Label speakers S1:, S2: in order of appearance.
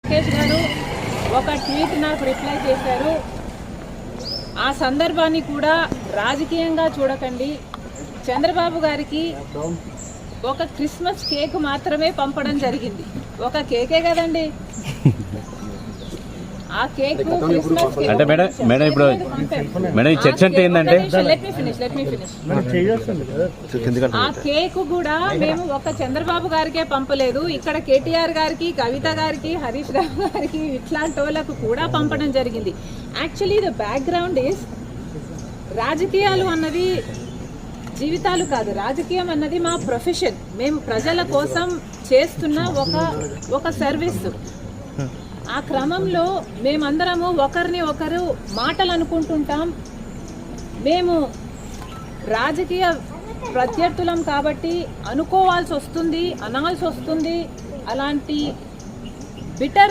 S1: లోకేష్ గారు ఒక ట్వీట్ నాకు రిప్లై చేశారు. ఆ సందర్భాన్ని కూడా రాజకీయంగా చూడకండి. చంద్రబాబు గారికి ఒక క్రిస్మస్ కేక్ మాత్రమే పంపడం జరిగింది. ఒక కేకే కదండి, ఆ కేక్
S2: అంటే మేడం ఇప్పుడు మేడం ఈ చర్చ అంటే ఏంటంటే
S1: ఆ కేక్ కూడా మేము ఒక చంద్రబాబు గారికే పంపలేదు. ఇక్కడ కేటీఆర్ గారికి, కవిత గారికి, హరీష్ రావు గారికి ఇట్లాంటి వాళ్ళకు కూడా పంపడం జరిగింది. యాక్చువల్లీ ద బ్యాక్గ్రౌండ్ ఈస్ రాజకీయాలు అన్నది జీవితాలు కాదు, రాజకీయం అన్నది మా ప్రొఫెషన్. మేము ప్రజల కోసం చేస్తున్న ఒక సర్వీస్. ఆ క్రమంలో మేమందరము ఒకరిని ఒకరు మాటలు అనుకుంటుంటాం. మేము రాజకీయ ప్రత్యర్థులం కాబట్టి అనుకోవాల్సి వస్తుంది, అనాల్సి వస్తుంది. అలాంటి బిటర్